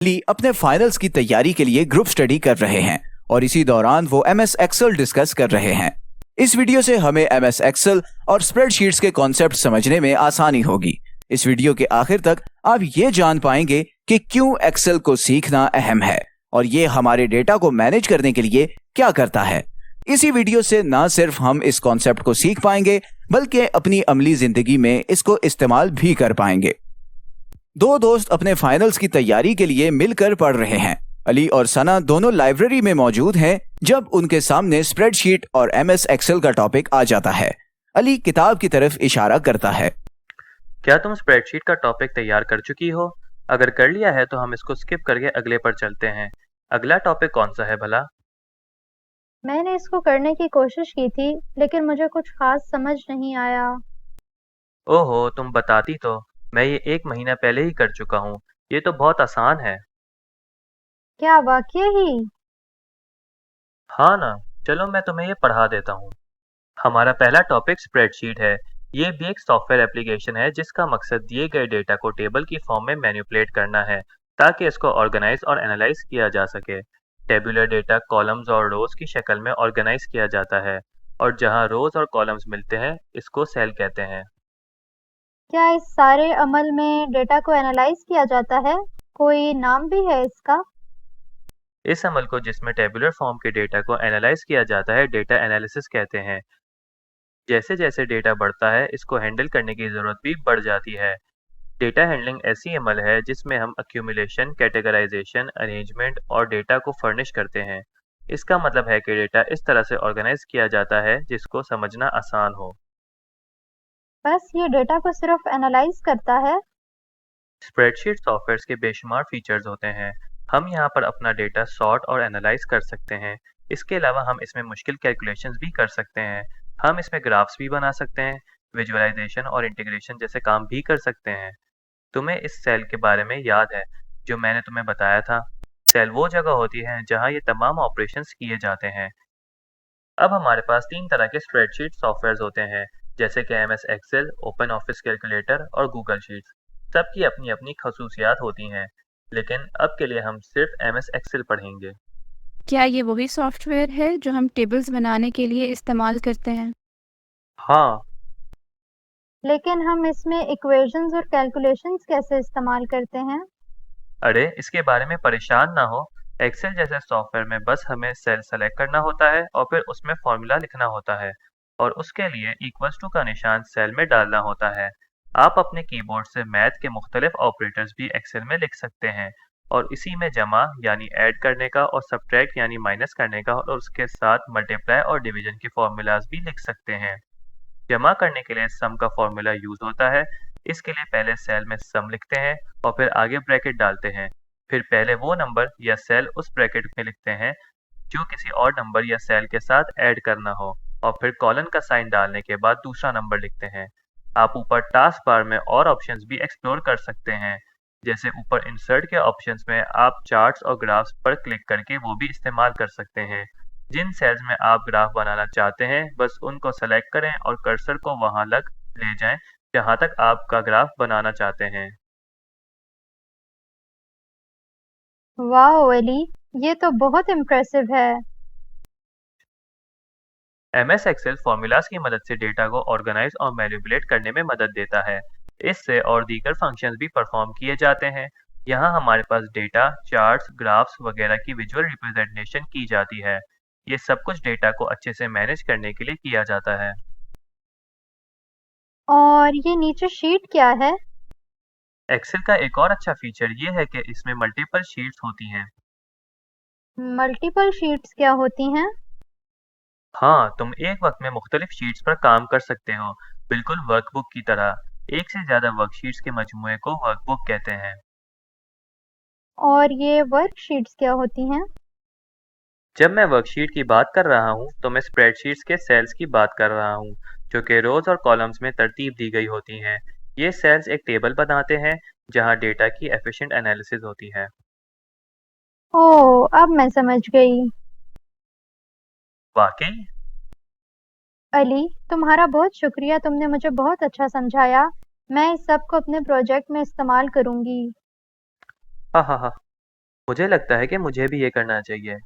ली अपने फाइनल्स की तैयारी के लिए ग्रुप स्टडी कर रहे हैं और इसी दौरान वो एमएस एक्सेल डिस्कस कर रहे हैं। इस वीडियो से हमें एमएस एक्सेल और स्प्रेडशीट्स के कॉन्सेप्ट समझने में आसानी होगी। इस वीडियो के आखिर तक आप ये जान पाएंगे कि क्यों एक्सेल को सीखना अहम है और ये हमारे डेटा को मैनेज करने के लिए क्या करता है। इसी वीडियो से ना सिर्फ हम इस कॉन्सेप्ट को सीख पाएंगे बल्कि अपनी अमली जिंदगी में इसको इस्तेमाल भी कर पाएंगे। दो दोस्त अपने फाइनल्स की तैयारी के लिए मिलकर पढ़ रहे हैं। अली और सना दोनों लाइब्रेरी में मौजूद हैं जब उनके सामने स्प्रेडशीट और एमएस एक्सेल का टॉपिक आ जाता है। अली किताब की तरफ इशारा करता है। क्या तुम स्प्रेडशीट का टॉपिक तैयार कर चुकी हो? अगर कर लिया है तो हम इसको स्किप करके अगले पर चलते हैं। अगला टॉपिक कौन सा है भला? मैंने इसको करने की कोशिश की थी, लेकिन मुझे कुछ खास समझ नहीं आया। ओहो, तुम बताती तो। मैं ये 1 महीना पहले ही कर चुका हूँ। ये तो बहुत आसान है। क्या वाकई ही? हाँ ना, चलो मैं तुम्हें ये पढ़ा देता हूँ। हमारा पहला टॉपिक स्प्रेडशीट है। ये भी एक सॉफ्टवेयर एप्लीकेशन है जिसका मकसद दिए गए डेटा को टेबल की फॉर्म में मैनिपुलेट करना है ताकि इसको ऑर्गेनाइज और एनालाइज किया जा सके। टेबुलर डेटा कॉलम्स और रोज की शक्ल में ऑर्गेनाइज किया जाता है और जहाँ रोज और कॉलम्स मिलते हैं इसको सेल कहते हैं। क्या इस सारे अमल में डेटा को एनालाइज किया जाता है? कोई नाम भी है इसका? इस अमल को जिसमें टेबुलर फॉर्म के डेटा को एनालाइज किया जाता है डेटा एनालिसिस कहते हैं। जैसे जैसे डेटा बढ़ता है इसको हैंडल करने की ज़रूरत भी बढ़ जाती है। डेटा हैंडलिंग ऐसी अमल है जिसमें हम अक्यूमुलेशन, कैटेगराइजेशन, अरेंजमेंट और डेटा को फर्निश करते हैं। इसका मतलब है कि डेटा इस तरह से ऑर्गेनाइज किया जाता है जिसको समझना आसान हो। बस ये डेटा को सिर्फ एनालाइज करता है? स्प्रेडशीट सॉफ्टवेयर के बेशुमार फीचर्स होते हैं। हम यहाँ पर अपना डेटा सॉर्ट और एनालाइज कर सकते हैं। इसके अलावा हम इसमें मुश्किल कैलकुलेशंस भी कर सकते हैं। हम इसमें ग्राफ्स भी बना सकते हैं, विजुअलाइजेशन और इंटीग्रेशन जैसे काम भी कर सकते हैं। तुम्हें इस सेल के बारे में याद है जो मैंने तुम्हें बताया था? सेल वो जगह होती है जहाँ ये तमाम ऑपरेशंस किए जाते हैं। अब हमारे पास 3 तरह के स्प्रेडशीट सॉफ्टवेयर होते हैं, जैसे कि MS Excel, Open Office calculator और गूगल शीट्स। सबकी अपनी अपनी खसूसियात होती हैं, लेकिन अब के लिए हम सिर्फ एमएस एक्सेल पढ़ेंगे। क्या ये वही सॉफ्टवेयर है जो हम टेबल्स बनाने के लिए इस्तेमाल करते हैं? हाँ, लेकिन हम इसमें इक्वेशंस और कैलकुलेशंस कैसे इस्तेमाल करते हैं? अरे इसके बारे में परेशान ना हो। एक्सेल जैसे सॉफ्टवेयर में बस हमें सेल सेलेक्ट करना होता है और फिर उसमें फॉर्मूला लिखना होता है और उसके लिए इक्वल्स टू का निशान सेल में डालना होता है। आप अपने कीबोर्ड से मैथ के मुख्तलिफ ऑपरेटर्स भी एक्सेल में लिख सकते हैं और इसी में जमा यानी ऐड करने का और सब्ट्रैक्ट यानी माइनस करने का और उसके साथ मल्टीप्लाई और डिवीजन के फॉर्मूलाज भी लिख सकते हैं। जमा करने के लिए सम का फॉर्मूला यूज होता है। इसके लिए पहले सेल में सम लिखते हैं और फिर आगे ब्रैकेट डालते हैं। फिर पहले वो नंबर या सेल उस ब्रैकेट में लिखते हैं जो किसी और नंबर या सेल के साथ ऐड करना हो और फिर कॉलन का साइन डालने के बाद दूसरा नंबर लिखते हैं। आप ऊपर टास्क बार में और ऑप्शंस भी एक्सप्लोर कर सकते हैं। जैसे ऊपर इंसर्ट के ऑप्शंस में आप चार्ट्स और ग्राफ्स पर क्लिक करके वो भी इस्तेमाल कर सकते हैं। जिन सेल्स में आप ग्राफ बनाना चाहते हैं बस उनको सेलेक्ट करें और कर्सर को वहां लग ले जाएं जहां तक आपका ग्राफ बनाना चाहते हैं। वाह एली, ये तो बहुत इम्प्रेसिव है। एमएस एक्सेल फॉर्मूलाज की मदद से डेटा को ऑर्गेनाइज और मैनिपुलेट करने में मदद देता है। इससे और दीगर फंक्शंस भी परफॉर्म किए जाते हैं। यहाँ हमारे पास डेटा, चार्ट्स, ग्राफ्स वगैरह की विजुअल रिप्रेजेंटेशन की जाती है। ये सब कुछ डेटा को अच्छे से मैनेज करने के लिए किया जाता है। और ये नीचे शीट क्या है? एक्सेल का एक और अच्छा फीचर ये है कि इसमें मल्टीपल शीट्स होती हैं। मल्टीपल शीट्स क्या होती हैं? हाँ, तुम एक वक्त में मुख्तलिफ शीट्स पर काम कर सकते हो, बिल्कुल वर्कबुक की तरह। एक से ज़्यादा वर्कशीट्स के मजमूए को वर्कबुक कहते हैं। और ये वर्कशीट्स क्या होती हैं? जब मैं वर्कशीट की बात कर रहा हूँ तो मैं स्प्रेडशीट्स के सेल्स की बात कर रहा हूँ, जो कि रोज और कॉलम्स में तरतीब दी गई होती हैं। ये सेल्स एक टेबल बनाते हैं जहाँ डेटा की एफिशिएंट एनालिसिस होती है। ओह, अब मैं समझ गई। वाकई? अली, तुम्हारा बहुत शुक्रिया, तुमने मुझे बहुत अच्छा समझाया। मैं इस सब को अपने प्रोजेक्ट में इस्तेमाल करूंगी। हाँ हाँ हाँ। मुझे लगता है कि मुझे भी ये करना चाहिए।